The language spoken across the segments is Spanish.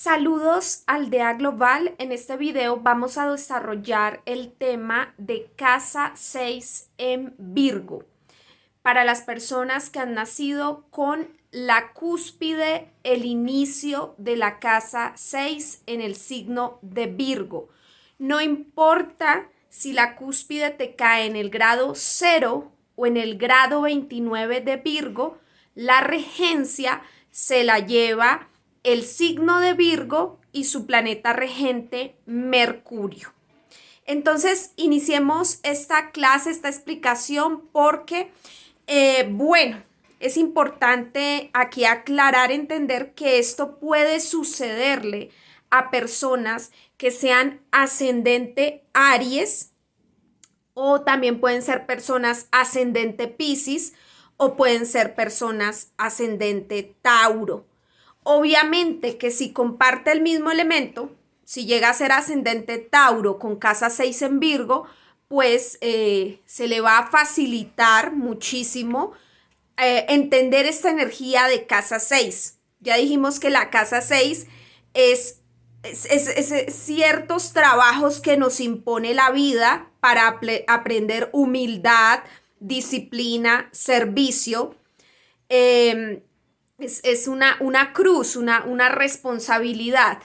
Saludos Aldea Global. En este video vamos a desarrollar el tema de casa 6 en Virgo. Para las personas que han nacido con la cúspide, el inicio de la casa 6 en el signo de Virgo. No importa si la cúspide te cae en el grado 0 o en el grado 29 de Virgo, la regencia se la lleva el signo de Virgo y su planeta regente Mercurio. Entonces, iniciemos esta clase, esta explicación, porque, es importante aquí aclarar, entender que esto puede sucederle a personas que sean ascendente Aries, o también pueden ser personas ascendente Piscis, o pueden ser personas ascendente Tauro. Obviamente que si comparte el mismo elemento, si llega a ser ascendente Tauro con casa 6 en Virgo, pues se le va a facilitar muchísimo entender esta energía de casa 6. Ya dijimos que la casa 6 es ciertos trabajos que nos impone la vida para aprender humildad, disciplina, servicio. Es una cruz, una responsabilidad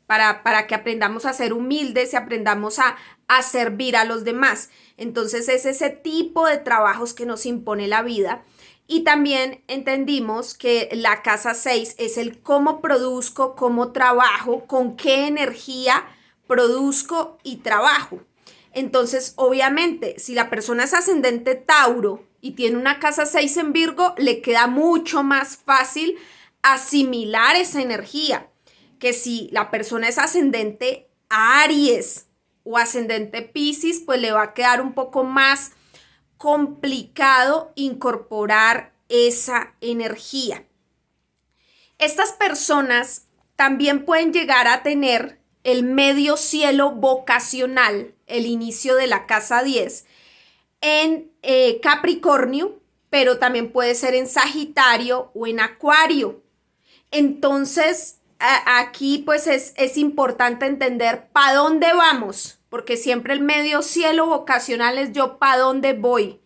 para que aprendamos a ser humildes y aprendamos a servir a los demás. Entonces es ese tipo de trabajos que nos impone la vida. Y también entendimos que la casa 6 es el cómo produzco, cómo trabajo, con qué energía produzco y trabajo. Entonces, obviamente, si la persona es ascendente Tauro y tiene una casa 6 en Virgo, le queda mucho más fácil asimilar esa energía que si la persona es ascendente Aries o ascendente Piscis, pues le va a quedar un poco más complicado incorporar esa energía. Estas personas también pueden llegar a tener el medio cielo vocacional, el inicio de la casa 10, en Capricornio, pero también puede ser en Sagitario o en Acuario. Entonces, aquí pues es importante entender para dónde vamos, porque siempre el medio cielo vocacional es yo para dónde voy.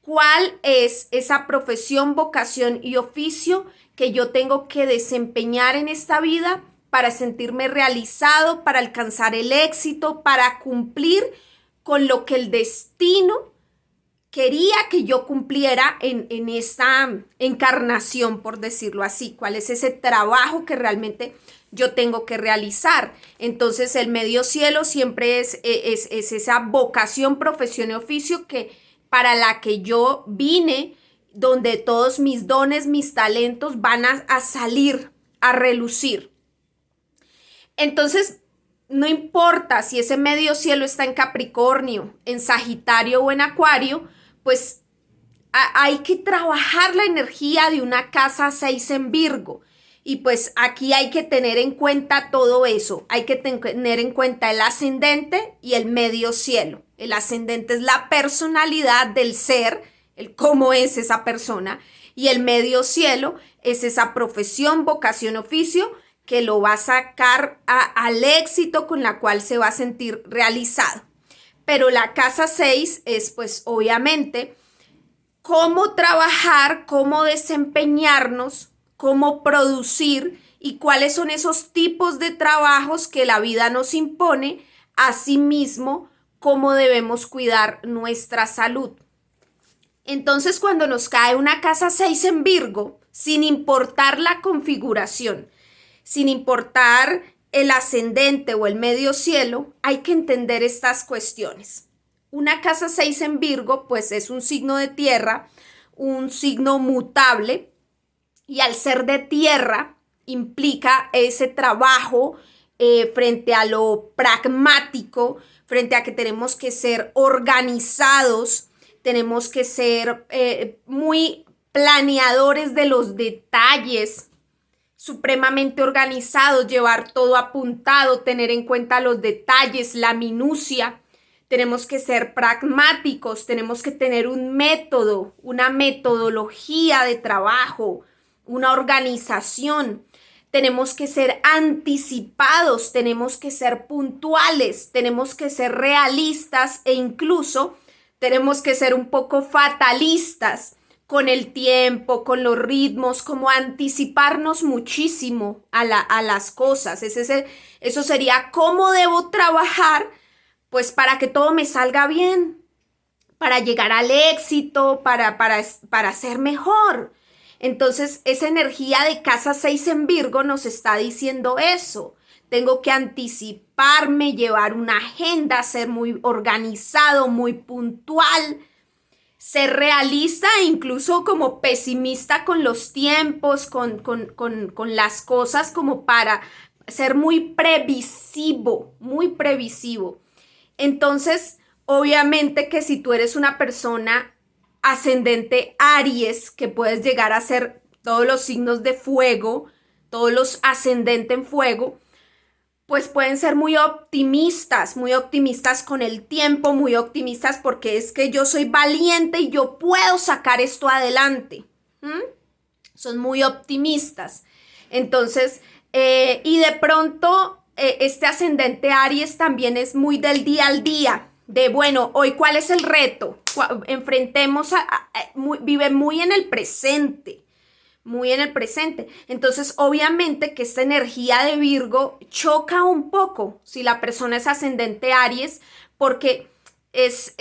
¿Cuál es esa profesión, vocación y oficio que yo tengo que desempeñar en esta vida para sentirme realizado, para alcanzar el éxito, para cumplir con lo que el destino quería que yo cumpliera en esta encarnación, por decirlo así? ¿Cuál es ese trabajo que realmente yo tengo que realizar? Entonces, el medio cielo siempre es esa vocación, profesión y oficio para la que yo vine, donde todos mis dones, mis talentos van a salir, a relucir. Entonces, no importa si ese medio cielo está en Capricornio, en Sagitario o en Acuario, pues hay que trabajar la energía de una casa 6 en Virgo. Y pues aquí hay que tener en cuenta todo eso. Hay que tener en cuenta el ascendente y el medio cielo. El ascendente es la personalidad del ser, el cómo es esa persona. Y el medio cielo es esa profesión, vocación, oficio que lo va a sacar al éxito, con la cual se va a sentir realizado. Pero la casa 6 es pues obviamente cómo trabajar, cómo desempeñarnos, cómo producir y cuáles son esos tipos de trabajos que la vida nos impone. Asimismo, cómo debemos cuidar nuestra salud. Entonces, cuando nos cae una casa 6 en Virgo, sin importar la configuración, sin importar el ascendente o el medio cielo, hay que entender estas cuestiones. Una casa 6 en Virgo, pues es un signo de tierra, un signo mutable, y al ser de tierra implica ese trabajo frente a lo pragmático, frente a que tenemos que ser organizados, tenemos que ser muy planeadores de los detalles, supremamente organizados, llevar todo apuntado, tener en cuenta los detalles, la minucia. Tenemos que ser pragmáticos, tenemos que tener un método, una metodología de trabajo, una organización. tenemos que ser anticipados, tenemos que ser puntuales, tenemos que ser realistas e incluso tenemos que ser un poco fatalistas con el tiempo, con los ritmos, como anticiparnos muchísimo a las cosas. Eso sería cómo debo trabajar, pues para que todo me salga bien, para llegar al éxito, para ser mejor. Entonces, esa energía de casa 6 en Virgo nos está diciendo eso. Tengo que anticiparme, llevar una agenda, ser muy organizado, muy puntual, ser realista e incluso como pesimista con los tiempos, con las cosas, como para ser muy previsivo, muy previsivo. Entonces, obviamente que si tú eres una persona ascendente Aries, que puedes llegar a ser todos los signos de fuego, todos los ascendentes en fuego, pues pueden ser muy optimistas con el tiempo, muy optimistas porque es que yo soy valiente y yo puedo sacar esto adelante. Son muy optimistas. Entonces, y de pronto, este ascendente Aries también es muy del día al día, de bueno, hoy cuál es el reto, enfrentemos, vive muy en el presente. Muy en el presente. Entonces, obviamente que esta energía de Virgo choca un poco si la persona es ascendente Aries, porque es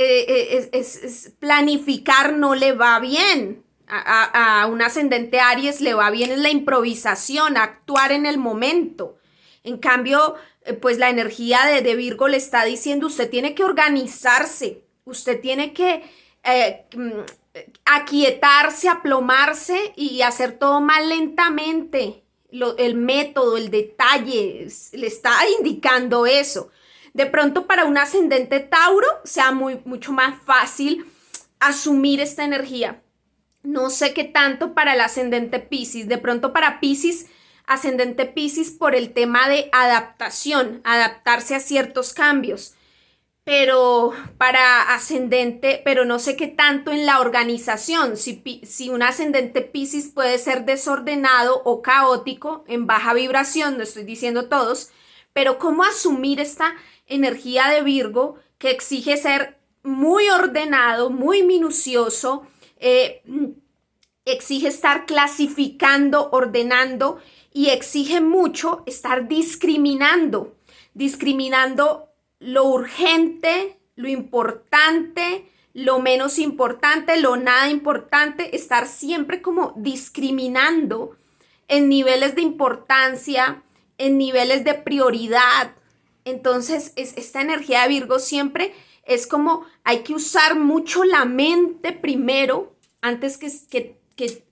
planificar no le va bien. A un ascendente Aries le va bien es la improvisación, actuar en el momento. En cambio, pues la energía de Virgo le está diciendo, usted tiene que organizarse, usted tiene que aquietarse, aplomarse y hacer todo más lentamente. El método, el detalle, le está indicando eso. De pronto para un ascendente Tauro sea mucho más fácil asumir esta energía. No sé qué tanto para el ascendente Piscis. De pronto para Piscis, ascendente Piscis por el tema de adaptación, adaptarse a ciertos cambios. Pero para ascendente, pero no sé qué tanto en la organización, si un ascendente Piscis puede ser desordenado o caótico, en baja vibración, no estoy diciendo todos, pero cómo asumir esta energía de Virgo que exige ser muy ordenado, muy minucioso, exige estar clasificando, ordenando y exige mucho estar discriminando lo urgente, lo importante, lo menos importante, lo nada importante, estar siempre como discriminando en niveles de importancia, en niveles de prioridad. Entonces, esta energía de Virgo siempre es como hay que usar mucho la mente primero, antes que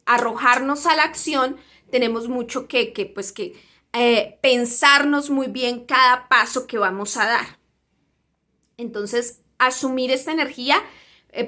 arrojarnos a la acción, tenemos mucho que pensarnos muy bien cada paso que vamos a dar. Entonces, asumir esta energía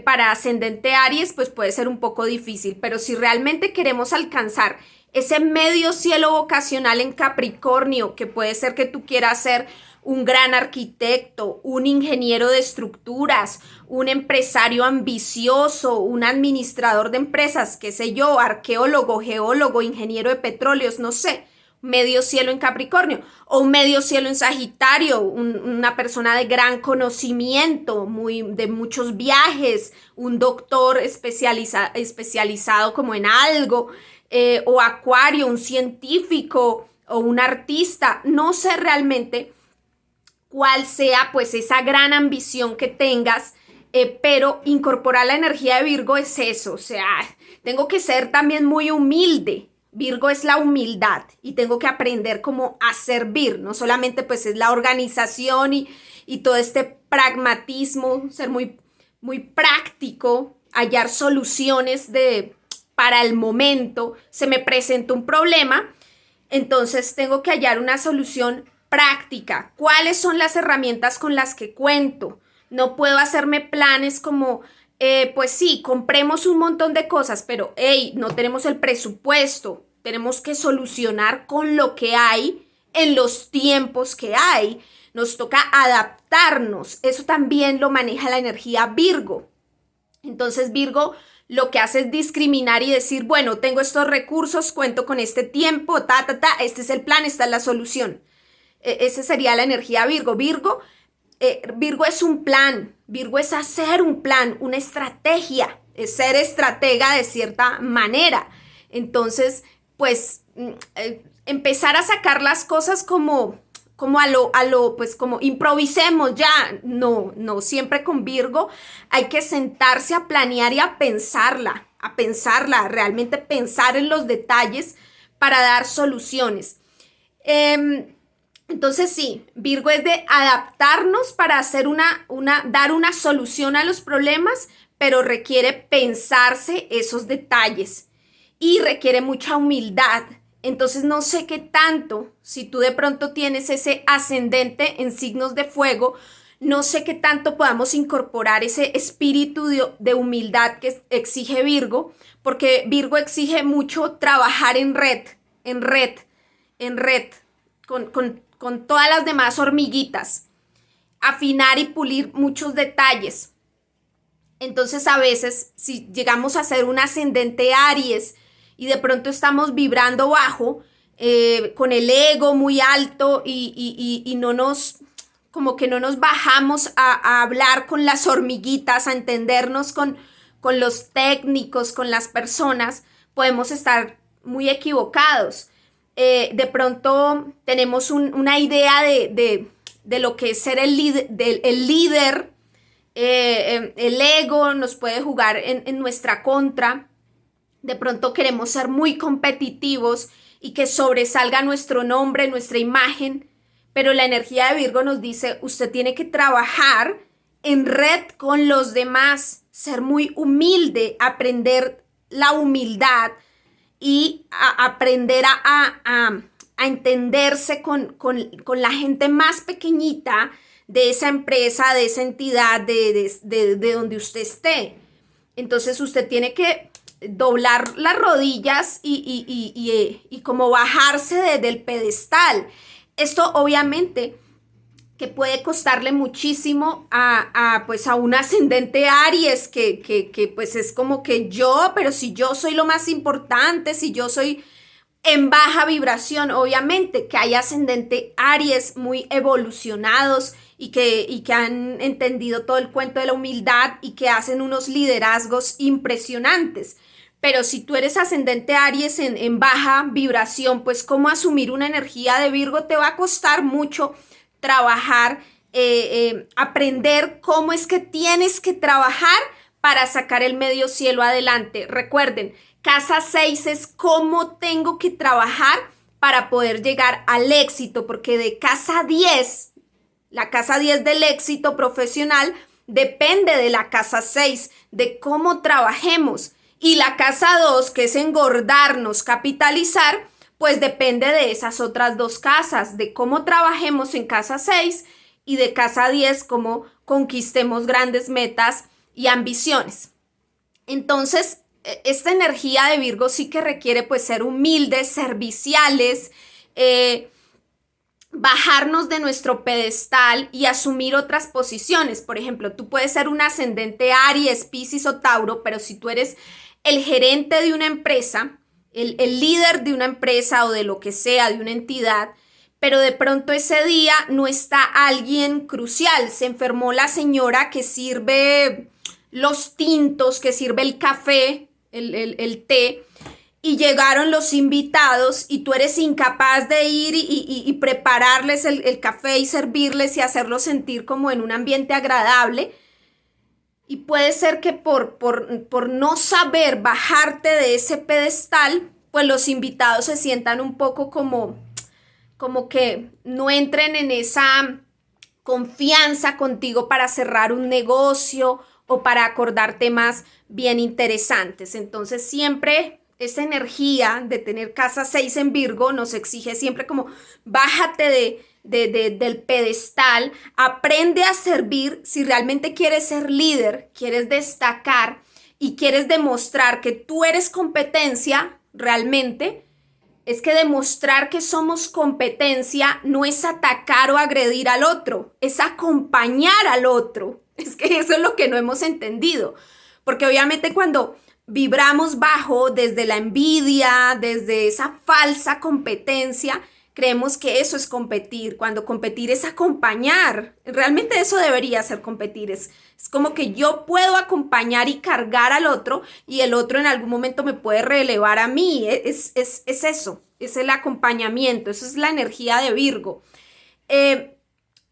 para ascendente Aries, pues puede ser un poco difícil, pero si realmente queremos alcanzar ese medio cielo vocacional en Capricornio, que puede ser que tú quieras ser un gran arquitecto, un ingeniero de estructuras, un empresario ambicioso, un administrador de empresas, qué sé yo, arqueólogo, geólogo, ingeniero de petróleos, no sé, medio cielo en Capricornio o un medio cielo en Sagitario, una persona de gran conocimiento, de muchos viajes, un doctor especializado como en algo, o Acuario, un científico o un artista. No sé realmente cuál sea pues esa gran ambición que tengas, pero incorporar la energía de Virgo es eso, o sea, tengo que ser también muy humilde. Virgo es la humildad y tengo que aprender cómo a servir, no solamente pues es la organización y todo este pragmatismo, ser muy, muy práctico, hallar soluciones para el momento. Se me presenta un problema, entonces tengo que hallar una solución práctica. ¿Cuáles son las herramientas con las que cuento? No puedo hacerme planes como pues sí, compremos un montón de cosas, pero hey, no tenemos el presupuesto, tenemos que solucionar con lo que hay en los tiempos que hay. Nos toca adaptarnos, eso también lo maneja la energía Virgo. Entonces Virgo lo que hace es discriminar y decir, bueno, tengo estos recursos, cuento con este tiempo, este es el plan, esta es la solución. Esa sería la energía Virgo. Virgo es un plan, Virgo es hacer un plan, una estrategia, es ser estratega de cierta manera. Entonces, pues, empezar a sacar las cosas como pues como improvisemos ya, no, siempre con Virgo hay que sentarse a planear y a pensarla, realmente pensar en los detalles para dar soluciones. Entonces sí, Virgo es de adaptarnos para hacer dar una solución a los problemas, pero requiere pensarse esos detalles y requiere mucha humildad. Entonces no sé qué tanto, si tú de pronto tienes ese ascendente en signos de fuego, no sé qué tanto podamos incorporar ese espíritu de humildad que exige Virgo, porque Virgo exige mucho trabajar en red, en red, en red, con todas las demás hormiguitas, afinar y pulir muchos detalles. Entonces a veces si llegamos a ser un ascendente Aries y de pronto estamos vibrando bajo, con el ego muy alto y no nos, como que no nos bajamos a hablar con las hormiguitas, a entendernos con los técnicos, con las personas, podemos estar muy equivocados. De pronto tenemos una idea de lo que es ser el líder. El ego nos puede jugar en nuestra contra. De pronto queremos ser muy competitivos y que sobresalga nuestro nombre, nuestra imagen, pero la energía de Virgo nos dice, usted tiene que trabajar en red con los demás, ser muy humilde, aprender la humildad y aprender a entenderse con la gente más pequeñita de esa empresa, de esa entidad, de donde usted esté. Entonces usted tiene que doblar las rodillas y como bajarse del pedestal. Esto obviamente que puede costarle muchísimo pues a un ascendente Aries que pues es como que pero si yo soy lo más importante, si yo soy en baja vibración, obviamente que hay ascendente Aries muy evolucionados y que han entendido todo el cuento de la humildad y que hacen unos liderazgos impresionantes. Pero si tú eres ascendente Aries en baja vibración, pues cómo asumir una energía de Virgo te va a costar mucho trabajar, aprender cómo es que tienes que trabajar para sacar el medio cielo adelante. Recuerden, casa 6 es cómo tengo que trabajar para poder llegar al éxito, porque de casa 10, la casa 10 del éxito profesional depende de la casa 6, de cómo trabajemos. Y la casa 2, que es engordarnos, capitalizar, pues depende de esas otras dos casas, de cómo trabajemos en casa 6 y de casa 10, cómo conquistemos grandes metas y ambiciones. Entonces, esta energía de Virgo sí que requiere pues ser humildes, serviciales, bajarnos de nuestro pedestal y asumir otras posiciones. Por ejemplo, tú puedes ser un ascendente Aries, Piscis o Tauro, pero si tú eres el gerente de una empresa, el líder de una empresa o de lo que sea, de una entidad, pero de pronto ese día no está alguien crucial. Se enfermó la señora que sirve los tintos, que sirve el café, el té, y llegaron los invitados y tú eres incapaz de ir y prepararles el café y servirles y hacerlos sentir como en un ambiente agradable. Y puede ser que por no saber bajarte de ese pedestal, pues los invitados se sientan un poco como que no entren en esa confianza contigo para cerrar un negocio o para acordar temas bien interesantes. Entonces siempre esa energía de tener casa 6 en Virgo nos exige siempre como bájate del pedestal, aprende a servir. Si realmente quieres ser líder, quieres destacar y quieres demostrar que tú eres competencia realmente, es que demostrar que somos competencia no es atacar o agredir al otro, es acompañar al otro. Es que eso es lo que no hemos entendido, porque obviamente cuando vibramos bajo desde la envidia, desde esa falsa competencia. Creemos que eso es competir, cuando competir es acompañar. Realmente eso debería ser competir. Es como que yo puedo acompañar y cargar al otro y el otro en algún momento me puede relevar a mí. Es eso, es el acompañamiento, eso es la energía de Virgo.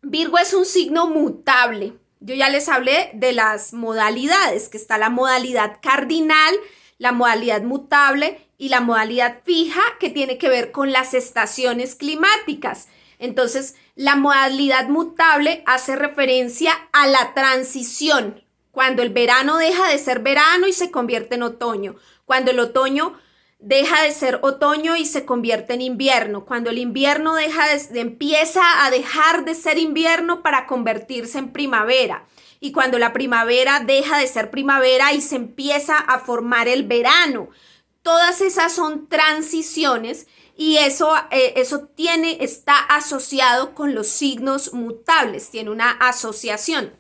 Virgo es un signo mutable. Yo ya les hablé de las modalidades, que está la modalidad cardinal, la modalidad mutable y la modalidad fija, que tiene que ver con las estaciones climáticas. Entonces, la modalidad mutable hace referencia a la transición, cuando el verano deja de ser verano y se convierte en otoño, cuando el otoño deja de ser otoño y se convierte en invierno, cuando el invierno empieza a dejar de ser invierno para convertirse en primavera, y cuando la primavera deja de ser primavera y se empieza a formar el verano. Todas esas son transiciones y eso está asociado con los signos mutables, tiene una asociación.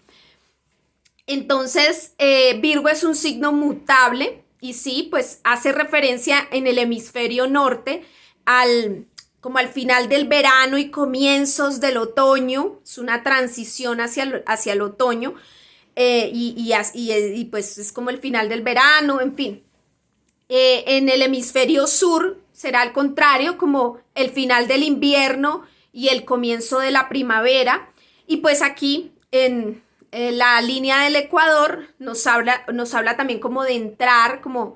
Entonces, Virgo es un signo mutable y sí, pues hace referencia en el hemisferio norte como al final del verano y comienzos del otoño. Es una transición hacia el otoño y pues es como el final del verano, en fin. En el hemisferio sur será al contrario, como el final del invierno y el comienzo de la primavera. Y pues aquí en la línea del Ecuador nos habla también como de entrar, como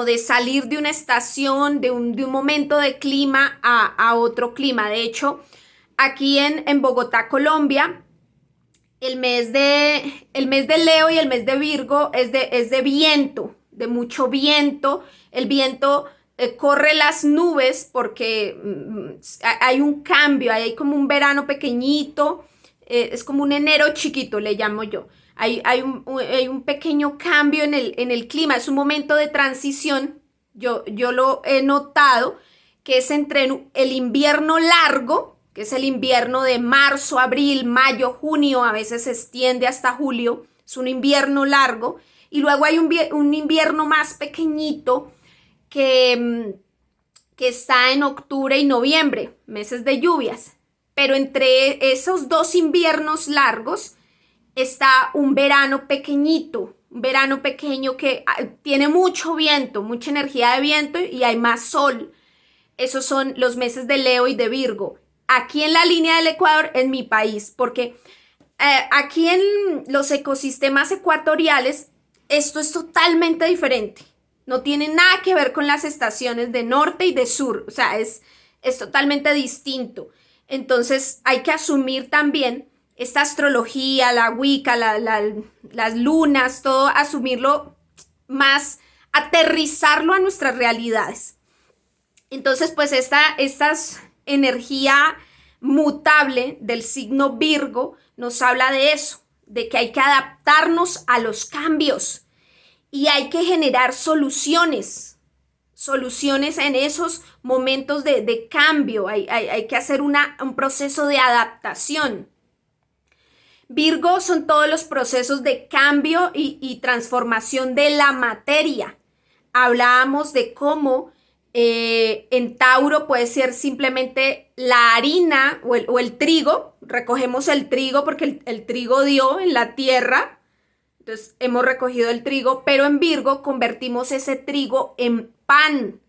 de salir de una estación, de un momento de clima a otro clima. De hecho, aquí en Bogotá, Colombia, el mes de Leo y el mes de Virgo es de viento, de mucho viento. El viento corre las nubes porque hay un cambio, hay como un verano pequeñito, es como un enero chiquito, le llamo yo. Hay un pequeño cambio en el clima, es un momento de transición. Yo lo he notado, que es entre el invierno largo, que es el invierno de marzo, abril, mayo, junio, a veces se extiende hasta julio, es un invierno largo, y luego hay un invierno más pequeñito que está en octubre y noviembre, meses de lluvias. Pero entre esos dos inviernos largos está un verano pequeñito, un verano pequeño que tiene mucho viento, mucha energía de viento y hay más sol. Esos son los meses de Leo y de Virgo. Aquí en la línea del Ecuador, en mi país, porque aquí en los ecosistemas ecuatoriales esto es totalmente diferente. No tiene nada que ver con las estaciones de norte y de sur. O sea, es totalmente distinto. Entonces hay que asumir también esta astrología, la Wicca, las lunas, todo, asumirlo más, aterrizarlo a nuestras realidades. Entonces, pues esta energía mutable del signo Virgo nos habla de eso, de que hay que adaptarnos a los cambios y hay que generar soluciones en esos momentos de cambio. Hay que hacer un proceso de adaptación. Virgo son todos los procesos de cambio y transformación de la materia. Hablábamos de cómo en Tauro puede ser simplemente la harina o el trigo. Recogemos el trigo porque el trigo dio en la tierra. Entonces hemos recogido el trigo, pero en Virgo convertimos ese trigo en pan.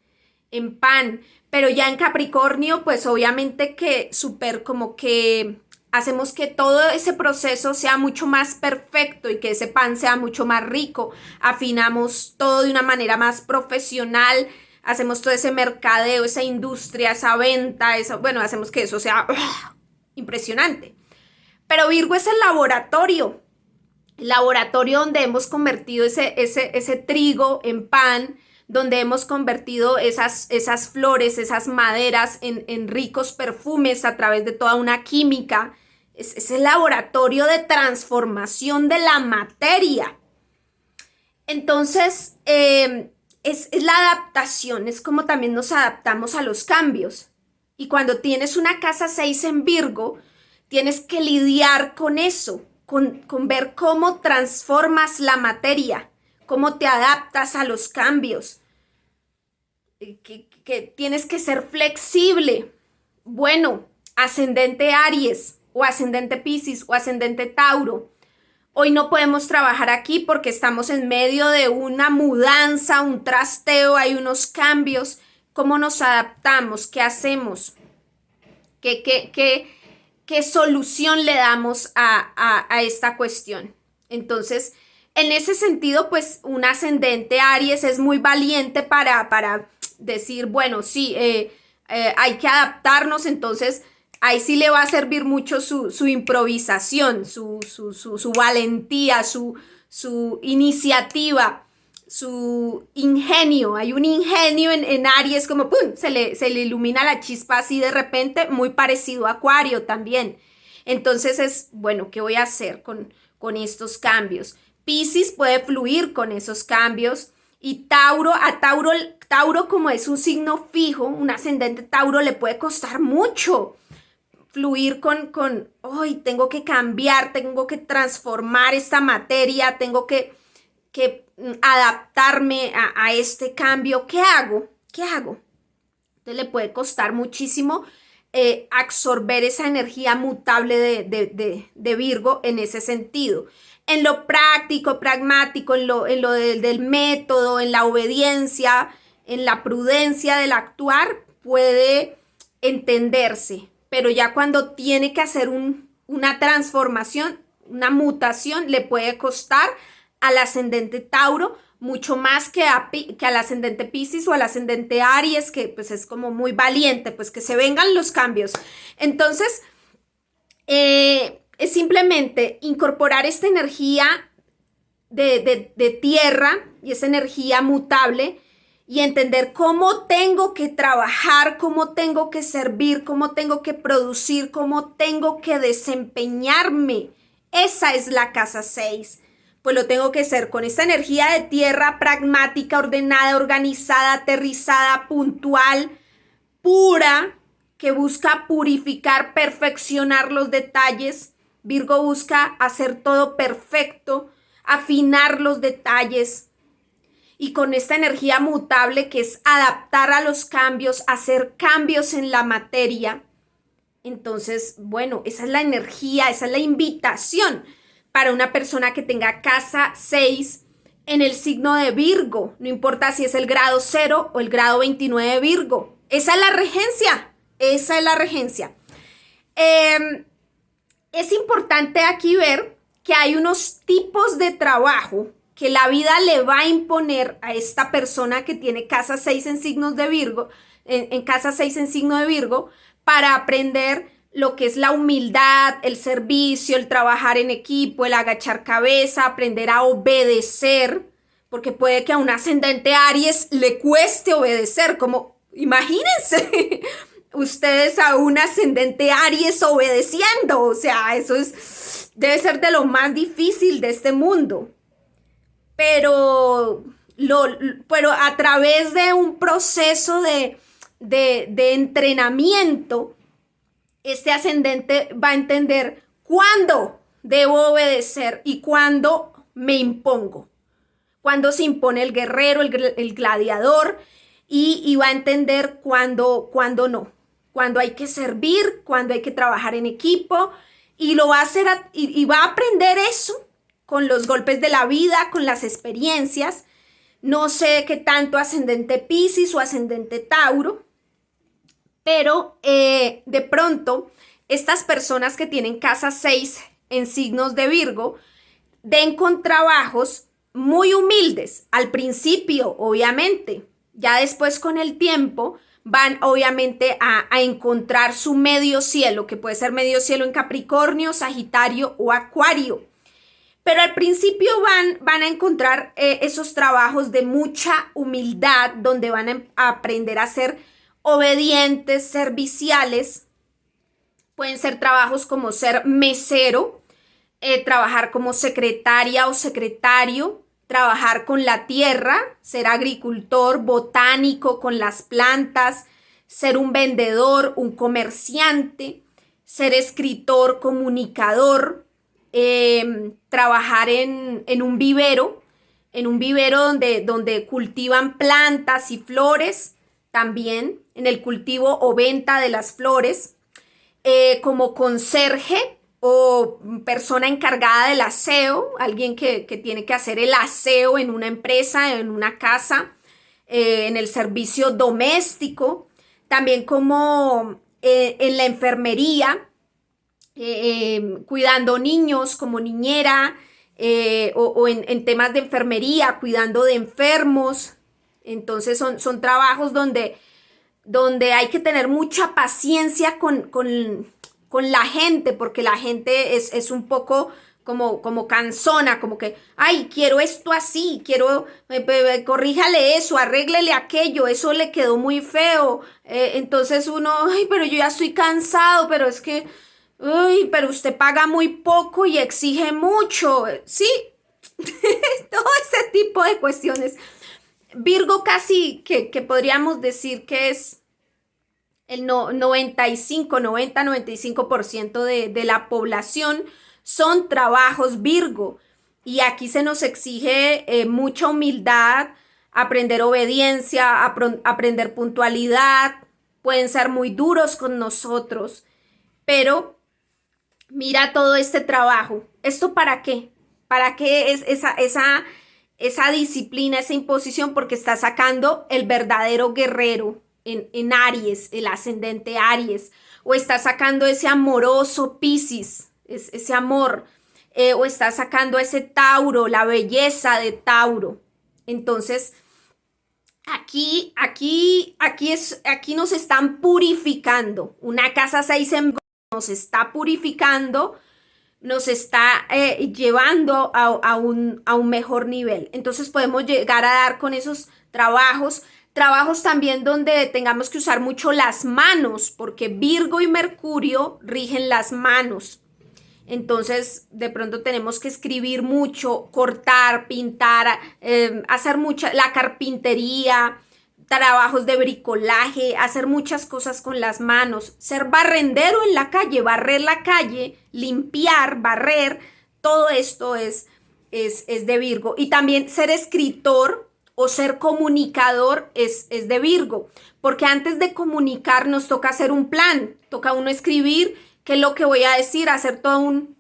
Pero ya en Capricornio, pues obviamente que súper como que hacemos que todo ese proceso sea mucho más perfecto y que ese pan sea mucho más rico. Afinamos todo de una manera más profesional. Hacemos todo ese mercadeo, esa industria, esa venta, bueno, hacemos que eso sea impresionante. Pero Virgo es el laboratorio donde hemos convertido ese trigo en pan, donde hemos convertido esas flores, esas maderas en ricos perfumes a través de toda una química. Es el laboratorio de transformación de la materia. Entonces, es la adaptación, es como también nos adaptamos a los cambios. Y cuando tienes una casa 6 en Virgo, tienes que lidiar con eso, con ver cómo transformas la materia, cómo te adaptas a los cambios, que tienes que ser flexible. Bueno, ascendente Aries o ascendente Piscis o ascendente Tauro. Hoy no podemos trabajar aquí porque estamos en medio de una mudanza, un trasteo, hay unos cambios. ¿Cómo nos adaptamos? ¿Qué hacemos? ¿Qué solución le damos a esta cuestión? Entonces, en ese sentido, pues un ascendente Aries es muy valiente para decir, bueno, sí, hay que adaptarnos, entonces ahí sí le va a servir mucho su improvisación, su valentía, su iniciativa, su ingenio. Hay un ingenio en Aries, como ¡pum! Se le ilumina la chispa así de repente, muy parecido a Acuario también. Entonces es, bueno, ¿qué voy a hacer con estos cambios? Piscis puede fluir con esos cambios y Tauro como es un signo fijo, un ascendente Tauro, le puede costar mucho fluir hoy tengo que cambiar, tengo que transformar esta materia, tengo que adaptarme a este cambio. ¿Qué hago? ¿Qué hago? Entonces le puede costar muchísimo absorber esa energía mutable de Virgo en ese sentido. En lo práctico, pragmático, en lo del método, en la obediencia, en la prudencia del actuar, puede entenderse. Pero ya cuando tiene que hacer una transformación, una mutación, le puede costar al ascendente Tauro mucho más que al ascendente Piscis o al ascendente Aries, que pues es como muy valiente, pues que se vengan los cambios. Entonces, es simplemente incorporar esta energía de tierra y esa energía mutable y entender cómo tengo que trabajar, cómo tengo que servir, cómo tengo que producir, cómo tengo que desempeñarme. Esa es la casa 6. Pues lo tengo que hacer con esta energía de tierra pragmática, ordenada, organizada, aterrizada, puntual, pura, que busca purificar, perfeccionar los detalles. Virgo busca hacer todo perfecto, afinar los detalles. Y con esta energía mutable que es adaptar a los cambios, hacer cambios en la materia. Entonces, bueno, esa es la energía, esa es la invitación para una persona que tenga casa 6 en el signo de Virgo. No importa si es el grado 0 o el grado 29 de Virgo. Esa es la regencia. Esa es la regencia. Es importante aquí ver que hay unos tipos de trabajo que la vida le va a imponer a esta persona que tiene casa 6 en signos de Virgo, en casa 6 en signo de Virgo, para aprender lo que es la humildad, el servicio, el trabajar en equipo, el agachar cabeza, aprender a obedecer, porque puede que a un ascendente Aries le cueste obedecer, como imagínense ustedes a un ascendente Aries obedeciendo, o sea, debe ser de lo más difícil de este mundo. Pero a través de un proceso de entrenamiento, este ascendente va a entender cuándo debo obedecer y cuándo me impongo. Cuándo se impone el guerrero, el gladiador, y va a entender cuándo no. Cuándo hay que servir, cuándo hay que trabajar en equipo, y lo va a hacer y va a aprender eso con los golpes de la vida, con las experiencias. No sé qué tanto ascendente Piscis o ascendente Tauro, pero de pronto estas personas que tienen casa 6 en signos de Virgo den con trabajos muy humildes. Al principio, obviamente, ya después con el tiempo van obviamente a encontrar su medio cielo, que puede ser medio cielo en Capricornio, Sagitario o Acuario. Pero al principio van a encontrar esos trabajos de mucha humildad, donde van a aprender a ser obedientes, serviciales. Pueden ser trabajos como ser mesero, trabajar como secretaria o secretario, trabajar con la tierra, ser agricultor, botánico con las plantas, ser un vendedor, un comerciante, ser escritor, comunicador, trabajar en un vivero, en un vivero donde cultivan plantas y flores, también en el cultivo o venta de las flores, como conserje o persona encargada del aseo, alguien que tiene que hacer el aseo en una empresa, en una casa, en el servicio doméstico, también como en la enfermería, cuidando niños como niñera, o en temas de enfermería, cuidando de enfermos. Entonces son trabajos donde hay que tener mucha paciencia con la gente, porque la gente es un poco como cansona, como que, ay, quiero esto así, quiero, corríjale eso, arréglele aquello, eso le quedó muy feo. Entonces uno, ay, pero yo ya estoy cansado, pero es que, ay, pero usted paga muy poco y exige mucho. Sí, todo ese tipo de cuestiones. Virgo casi que podríamos decir que es el 95% de la población son trabajos Virgo. Y aquí se nos exige mucha humildad, aprender obediencia, aprender puntualidad. Pueden ser muy duros con nosotros, pero mira todo este trabajo. ¿Esto para qué? ¿Para qué es esa disciplina, esa imposición? Porque está sacando el verdadero guerrero en Aries, el ascendente Aries, o está sacando ese amoroso Piscis, ese amor, o está sacando ese Tauro, la belleza de Tauro. Entonces, aquí nos están purificando. Una casa 6 en nos está purificando, nos está llevando a un mejor nivel. Entonces podemos llegar a dar con esos trabajos también donde tengamos que usar mucho las manos, porque Virgo y Mercurio rigen las manos. Entonces, de pronto tenemos que escribir mucho, cortar, pintar, hacer mucha, la carpintería, trabajos de bricolaje, hacer muchas cosas con las manos, ser barrendero en la calle, barrer la calle, limpiar, barrer, todo esto es de Virgo. Y también ser escritor o ser comunicador es de Virgo, porque antes de comunicar nos toca hacer un plan, toca uno escribir qué es lo que voy a decir, hacer todo un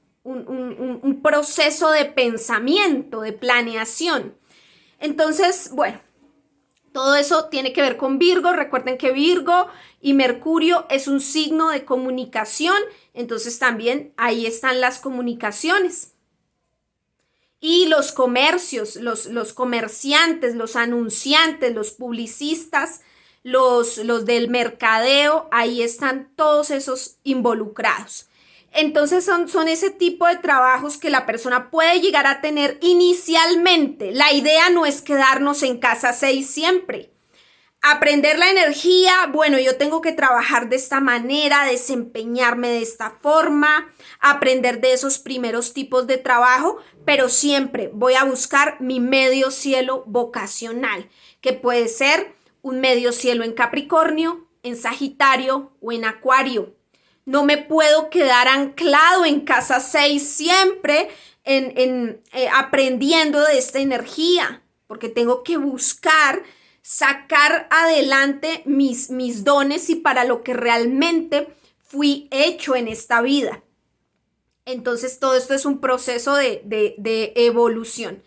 proceso de pensamiento, de planeación. Entonces, bueno, todo eso tiene que ver con Virgo. Recuerden que Virgo y Mercurio es un signo de comunicación, entonces también ahí están las comunicaciones. Y los comercios, los comerciantes, los anunciantes, los publicistas, los del mercadeo, ahí están todos esos involucrados. Entonces son ese tipo de trabajos que la persona puede llegar a tener inicialmente. La idea no es quedarnos en casa 6 siempre. Aprender la energía, bueno, yo tengo que trabajar de esta manera, desempeñarme de esta forma, aprender de esos primeros tipos de trabajo, pero siempre voy a buscar mi medio cielo vocacional, que puede ser un medio cielo en Capricornio, en Sagitario o en Acuario. No me puedo quedar anclado en casa 6 siempre aprendiendo de esta energía, porque tengo que buscar sacar adelante mis dones y para lo que realmente fui hecho en esta vida. Entonces todo esto es un proceso de evolución.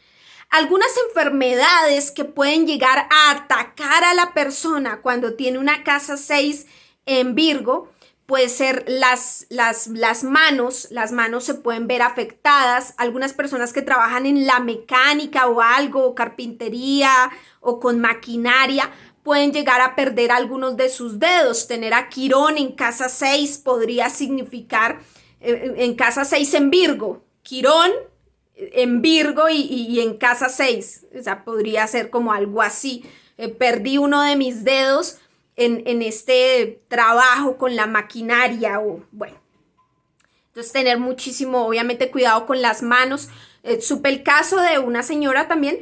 Algunas enfermedades que pueden llegar a atacar a la persona cuando tiene una casa 6 en Virgo, puede ser las manos se pueden ver afectadas. Algunas personas que trabajan en la mecánica o algo, o carpintería o con maquinaria, pueden llegar a perder algunos de sus dedos. Tener a Quirón en casa 6 podría significar, en casa 6 en Virgo, Quirón en Virgo y en casa 6, o sea, podría ser como algo así. Perdí uno de mis dedos en este trabajo con la maquinaria o bueno. Entonces tener muchísimo, obviamente, cuidado con las manos. Supe el caso de una señora también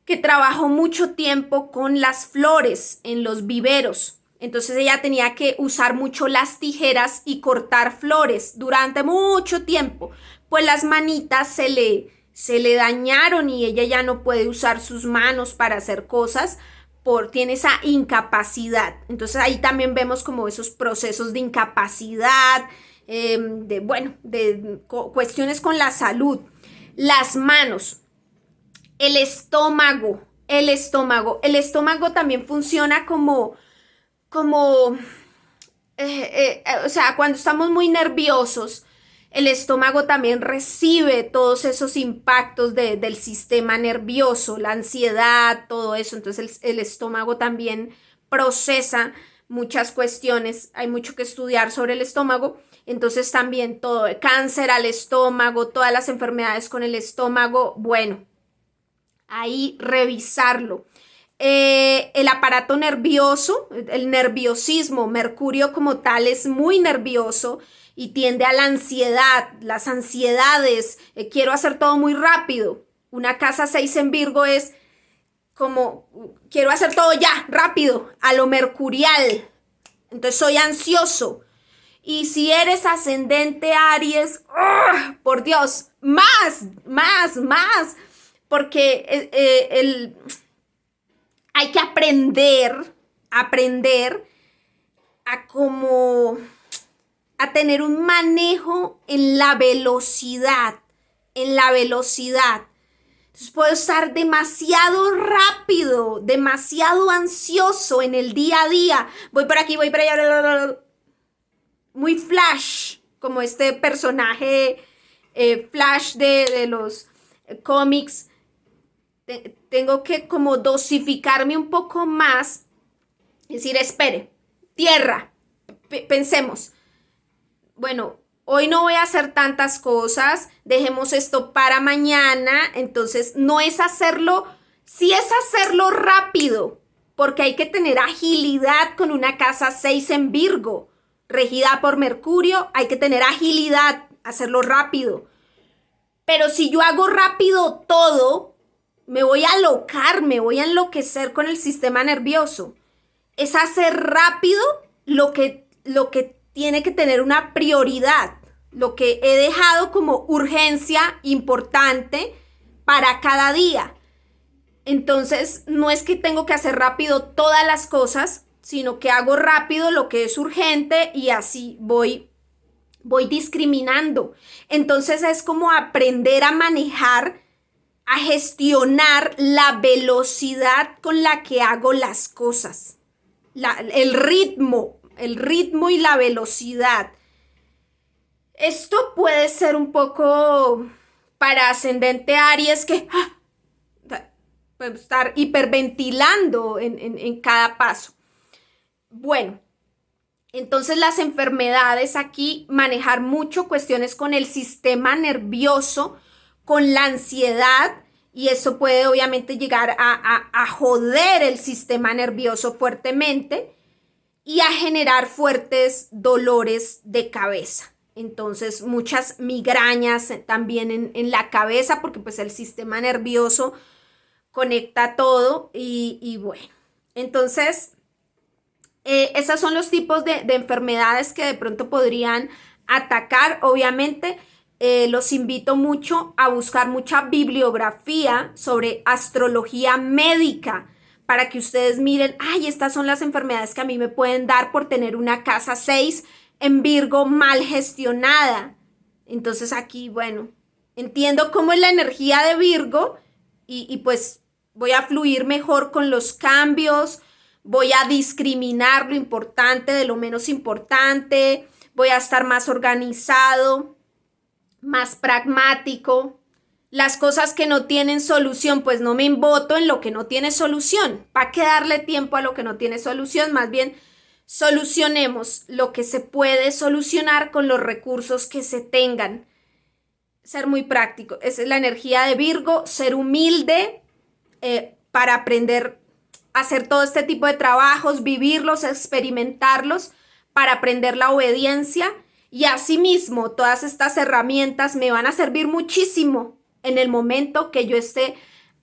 que trabajó mucho tiempo con las flores en los viveros. Entonces ella tenía que usar mucho las tijeras y cortar flores durante mucho tiempo. Pues las manitas se le dañaron y ella ya no puede usar sus manos para hacer cosas, tiene esa incapacidad. Entonces ahí también vemos como esos procesos de incapacidad, de cuestiones con la salud. Las manos, el estómago. El estómago también funciona o sea, cuando estamos muy nerviosos, el estómago también recibe todos esos impactos del sistema nervioso, la ansiedad, todo eso. Entonces el estómago también procesa muchas cuestiones. Hay mucho que estudiar sobre el estómago. Entonces también todo el cáncer al estómago, todas las enfermedades con el estómago, bueno, ahí revisarlo. El aparato nervioso, el nerviosismo, Mercurio como tal es muy nervioso y tiende a la ansiedad, las ansiedades, quiero hacer todo muy rápido. Una casa 6 en Virgo es como, quiero hacer todo ya, rápido, a lo mercurial. Entonces soy ansioso. Y si eres ascendente Aries, ¡oh, por Dios, más, porque hay que aprender a como a tener un manejo en la velocidad, Entonces puedo estar demasiado rápido, demasiado ansioso en el día a día. Voy por aquí, voy por allá, muy flash, como este personaje Flash de los cómics. Tengo que como dosificarme un poco más, decir, espere, tierra, pensemos, bueno, hoy no voy a hacer tantas cosas, dejemos esto para mañana. Entonces no es hacerlo, sí es hacerlo rápido, porque hay que tener agilidad con una casa 6 en Virgo, regida por Mercurio, hay que tener agilidad, hacerlo rápido. Pero si yo hago rápido todo, me voy a alocar, me voy a enloquecer con el sistema nervioso. Es hacer rápido lo que tiene que tener una prioridad, lo que he dejado como urgencia importante para cada día. Entonces, no es que tengo que hacer rápido todas las cosas, sino que hago rápido lo que es urgente y así voy discriminando. Entonces es como aprender a manejar, a gestionar la velocidad con la que hago las cosas, el ritmo y la velocidad. Esto puede ser un poco para ascendente Aries que puede estar hiperventilando en cada paso. Bueno, entonces las enfermedades aquí, manejar mucho cuestiones con el sistema nervioso, con la ansiedad, y eso puede obviamente llegar a joder el sistema nervioso fuertemente y a generar fuertes dolores de cabeza. Entonces muchas migrañas también en la cabeza, porque pues el sistema nervioso conecta todo y bueno, entonces esos son los tipos de enfermedades que de pronto podrían atacar. Obviamente los invito mucho a buscar mucha bibliografía sobre astrología médica para que ustedes miren, ay, estas son las enfermedades que a mí me pueden dar por tener una casa 6 en Virgo mal gestionada. Entonces aquí, bueno, entiendo cómo es la energía de Virgo y pues voy a fluir mejor con los cambios, voy a discriminar lo importante de lo menos importante, voy a estar más organizado, más pragmático. Las cosas que no tienen solución, pues no me emboto en lo que no tiene solución. ¿Para qué darle tiempo a lo que no tiene solución? Más bien, solucionemos lo que se puede solucionar con los recursos que se tengan. Ser muy práctico. Esa es la energía de Virgo, ser humilde para aprender a hacer todo este tipo de trabajos, vivirlos, experimentarlos, para aprender la obediencia. Y asimismo, todas estas herramientas me van a servir muchísimo en el momento que yo esté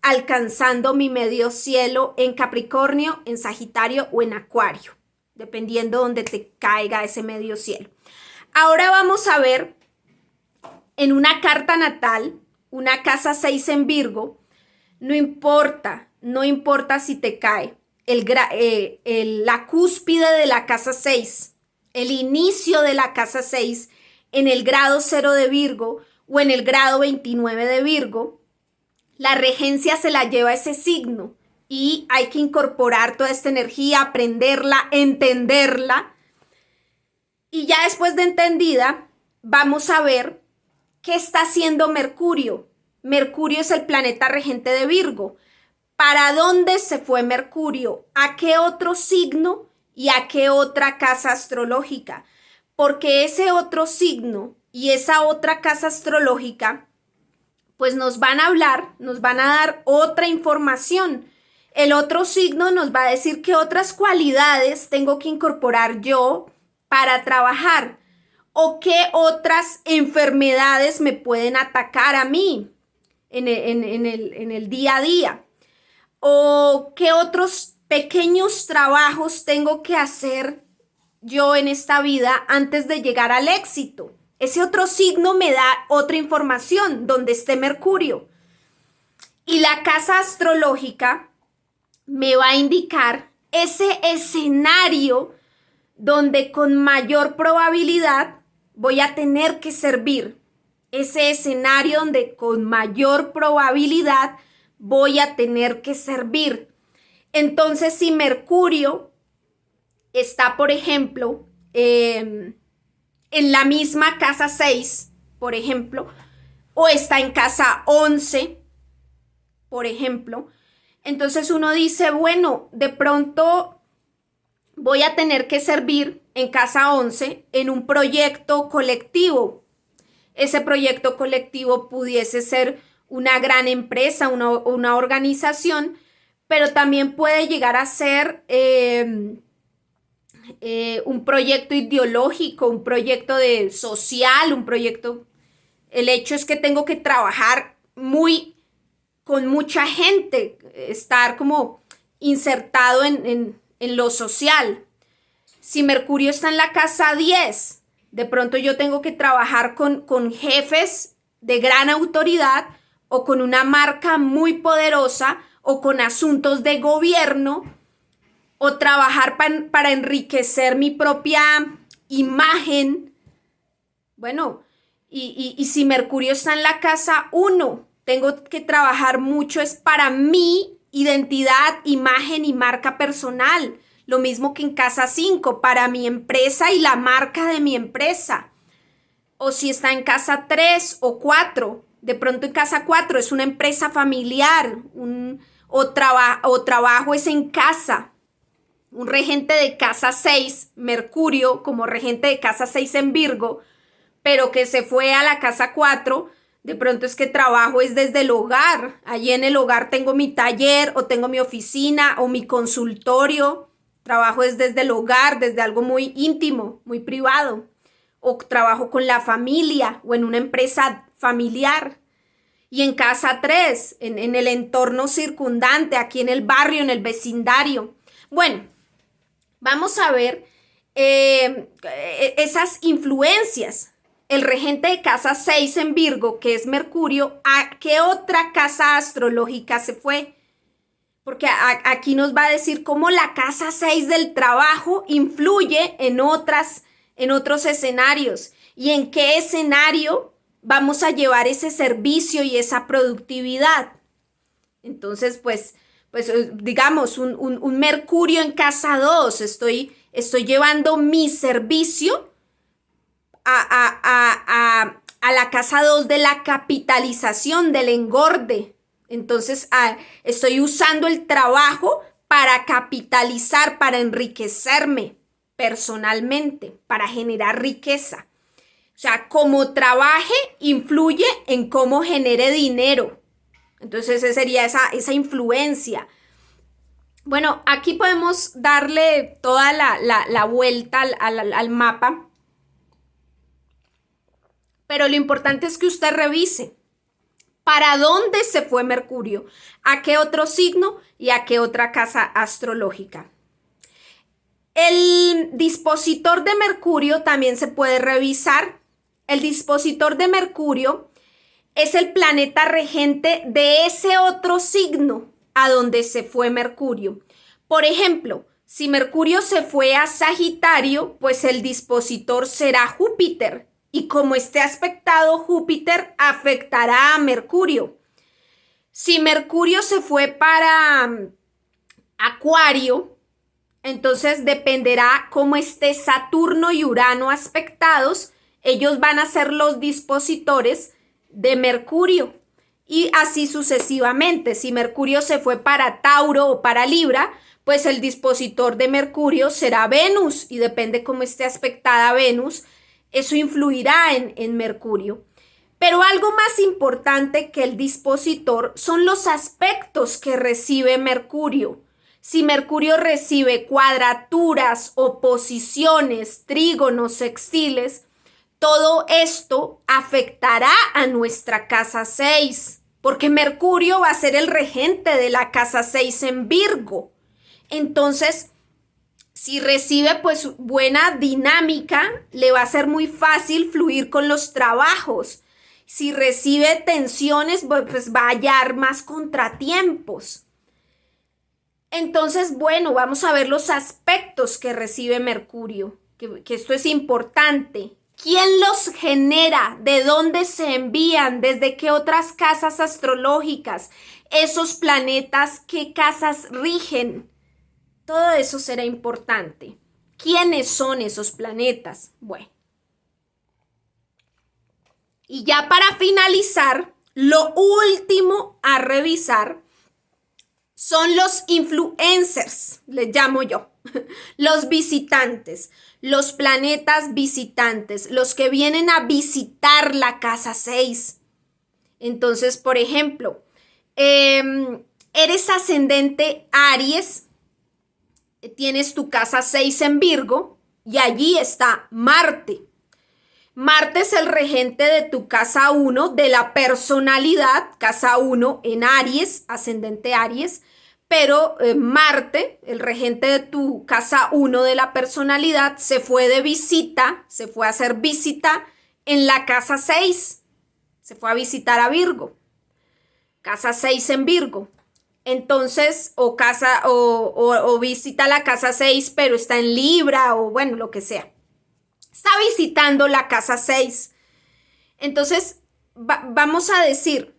alcanzando mi medio cielo en Capricornio, en Sagitario o en Acuario, dependiendo donde te caiga ese medio cielo. Ahora vamos a ver en una carta natal una casa 6 en Virgo, no importa si te cae la cúspide de la casa 6, el inicio de la casa 6 en el grado 0 de Virgo o en el grado 29 de Virgo, la regencia se la lleva ese signo y hay que incorporar toda esta energía, aprenderla, entenderla. Y ya después de entendida, vamos a ver qué está haciendo Mercurio. Mercurio es el planeta regente de Virgo. ¿Para dónde se fue Mercurio? ¿A qué otro signo y a qué otra casa astrológica? Porque ese otro signo y esa otra casa astrológica, pues nos van a hablar, nos van a dar otra información. El otro signo nos va a decir qué otras cualidades tengo que incorporar yo para trabajar o qué otras enfermedades me pueden atacar a mí en el día a día o qué otros pequeños trabajos tengo que hacer yo en esta vida antes de llegar al éxito. Ese otro signo me da otra información donde esté Mercurio. Y la casa astrológica me va a indicar ese escenario donde con mayor probabilidad voy a tener que servir. Ese escenario donde con mayor probabilidad voy a tener que servir. Entonces, si Mercurio está, por ejemplo, en la misma casa 6, por ejemplo, o está en casa 11, por ejemplo, entonces uno dice, bueno, de pronto voy a tener que servir en casa 11 en un proyecto colectivo. Ese proyecto colectivo pudiese ser una gran empresa, una organización, pero también puede llegar a ser un proyecto ideológico, un proyecto social, un proyecto. El hecho es que tengo que trabajar con mucha gente, estar como insertado en lo social. Si Mercurio está en la casa 10, de pronto yo tengo que trabajar con jefes de gran autoridad o con una marca muy poderosa o con asuntos de gobierno o trabajar para enriquecer mi propia imagen. Bueno, y si Mercurio está en la casa 1, tengo que trabajar mucho es para mi identidad, imagen y marca personal. Lo mismo que en casa 5, para mi empresa y la marca de mi empresa. O si está en casa 3 o 4, de pronto en casa 4 es una empresa familiar, o trabajo es en casa. Un regente de casa 6, Mercurio, como regente de casa 6 en Virgo, pero que se fue a la casa 4, de pronto es que trabajo es desde el hogar. Allí en el hogar tengo mi taller o tengo mi oficina o mi consultorio. Trabajo es desde el hogar, desde algo muy íntimo, muy privado. O trabajo con la familia o en una empresa familiar. Y en casa 3, en el entorno circundante, aquí en el barrio, en el vecindario. Bueno, vamos a ver esas influencias. El regente de casa 6 en Virgo, que es Mercurio, ¿a qué otra casa astrológica se fue? Porque aquí nos va a decir cómo la casa 6 del trabajo influye en otros escenarios y en qué escenario vamos a llevar ese servicio y esa productividad. Entonces, pues digamos, un Mercurio en casa 2, estoy llevando mi servicio a la casa 2 de la capitalización, del engorde. Entonces, estoy usando el trabajo para capitalizar, para enriquecerme personalmente, para generar riqueza. O sea, cómo trabaje influye en cómo genere dinero. Entonces, esa sería esa influencia. Bueno, aquí podemos darle toda la vuelta al mapa. Pero lo importante es que usted revise para dónde se fue Mercurio, a qué otro signo y a qué otra casa astrológica. El dispositor de Mercurio también se puede revisar. El dispositor de Mercurio es el planeta regente de ese otro signo a donde se fue Mercurio. Por ejemplo, si Mercurio se fue a Sagitario, pues el dispositor será Júpiter. Y como esté aspectado Júpiter, afectará a Mercurio. Si Mercurio se fue para Acuario, entonces dependerá cómo esté Saturno y Urano aspectados. Ellos van a ser los dispositores de Mercurio. Y así sucesivamente. Si Mercurio se fue para Tauro o para Libra, pues el dispositor de Mercurio será Venus. Y depende cómo esté aspectada Venus, eso influirá en Mercurio. Pero algo más importante que el dispositor son los aspectos que recibe Mercurio. Si Mercurio recibe cuadraturas, oposiciones, trígonos, sextiles, todo esto afectará a nuestra casa 6, porque Mercurio va a ser el regente de la casa 6 en Virgo. Entonces, si recibe pues buena dinámica, le va a ser muy fácil fluir con los trabajos. Si recibe tensiones, pues va a hallar más contratiempos. Entonces, bueno, vamos a ver los aspectos que recibe Mercurio, que esto es importante. ¿Quién los genera? ¿De dónde se envían? ¿Desde qué otras casas astrológicas? Esos planetas, ¿qué casas rigen? Todo eso será importante. ¿Quiénes son esos planetas? Bueno. Y ya para finalizar, lo último a revisar son los influencers, les llamo yo, los visitantes, los planetas visitantes, los que vienen a visitar la casa 6. Entonces, por ejemplo, eres ascendente Aries, tienes tu casa 6 en Virgo y allí está Marte. Marte es el regente de tu casa 1, de la personalidad, casa 1 en Aries, ascendente Aries, pero Marte, el regente de tu casa 1 de la personalidad, se fue de visita, se fue a hacer visita en la casa 6, se fue a visitar a Virgo, casa 6 en Virgo. Entonces, o visita la casa 6, pero está en Libra, o bueno, lo que sea. Está visitando la casa 6. Entonces, vamos a decir,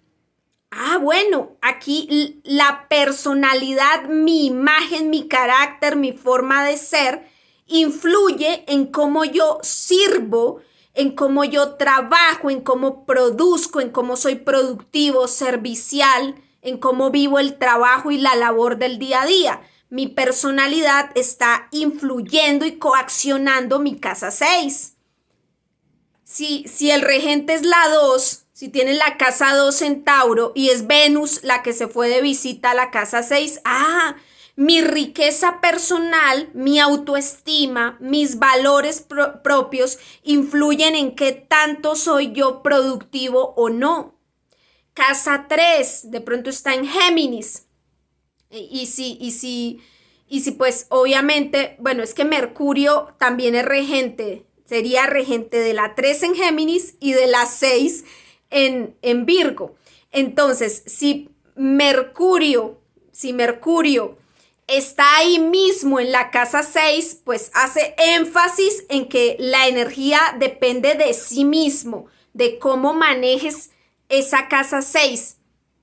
bueno, aquí la personalidad, mi imagen, mi carácter, mi forma de ser, influye en cómo yo sirvo, en cómo yo trabajo, en cómo produzco, en cómo soy productivo, servicial, en cómo vivo el trabajo y la labor del día a día. Mi personalidad está influyendo y coaccionando mi casa 6. Si el regente es la 2, si tiene la casa 2 en Tauro y es Venus la que se fue de visita a la casa 6, mi riqueza personal, mi autoestima, mis valores propios influyen en qué tanto soy yo productivo o no. Casa 3, de pronto está en Géminis. Y si pues obviamente, bueno, es que Mercurio también es regente, sería regente de la 3 en Géminis y de la 6 en Virgo. Entonces, si Mercurio está ahí mismo en la casa 6, pues hace énfasis en que la energía depende de sí mismo, de cómo manejes esa casa 6.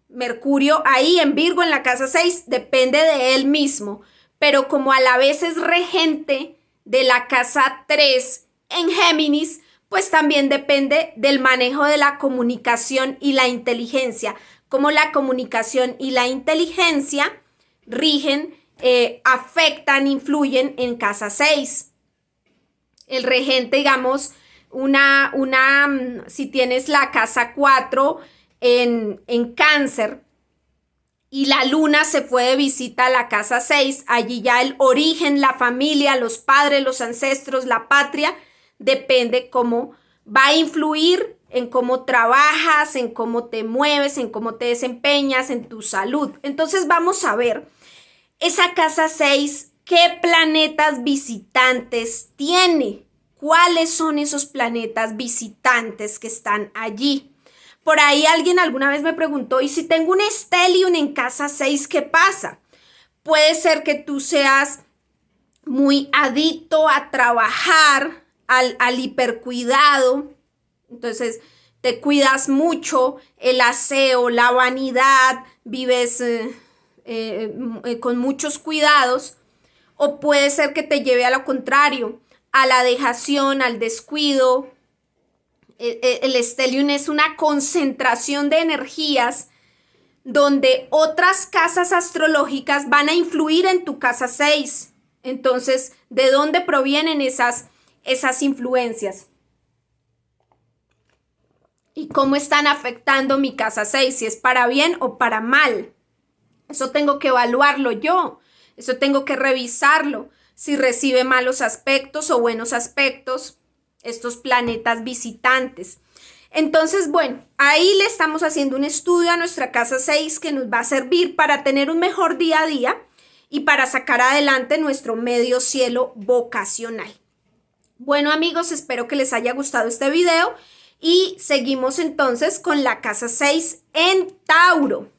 Mercurio ahí en Virgo en la casa 6 depende de él mismo, pero como a la vez es regente de la casa 3 en Géminis, pues también depende del manejo de la comunicación y la inteligencia, como la comunicación y la inteligencia rigen, afectan, influyen en casa 6. El regente, digamos, si tienes la casa 4 en Cáncer y la luna se fue de visita a la casa 6, allí ya el origen, la familia, los padres, los ancestros, la patria, depende cómo va a influir en cómo trabajas, en cómo te mueves, en cómo te desempeñas, en tu salud. Entonces vamos a ver esa casa 6, qué planetas visitantes tiene, cuáles son esos planetas visitantes que están allí. Por ahí alguien alguna vez me preguntó, ¿y si tengo un stellium en casa 6, qué pasa? Puede ser que tú seas muy adicto a trabajar, al hipercuidado. Entonces, te cuidas mucho, el aseo, la vanidad, vives con muchos cuidados. O puede ser que te lleve a lo contrario, a la dejación, al descuido. El stellium es una concentración de energías donde otras casas astrológicas van a influir en tu casa 6. Entonces, ¿de dónde provienen esas influencias? ¿Y cómo están afectando mi casa 6? Si es para bien o para mal. Eso tengo que evaluarlo yo. Eso tengo que revisarlo. Si recibe malos aspectos o buenos aspectos, estos planetas visitantes. Entonces, bueno, ahí le estamos haciendo un estudio a nuestra casa 6 que nos va a servir para tener un mejor día a día y para sacar adelante nuestro medio cielo vocacional. Bueno, amigos, espero que les haya gustado este video y seguimos entonces con la casa 6 en Tauro.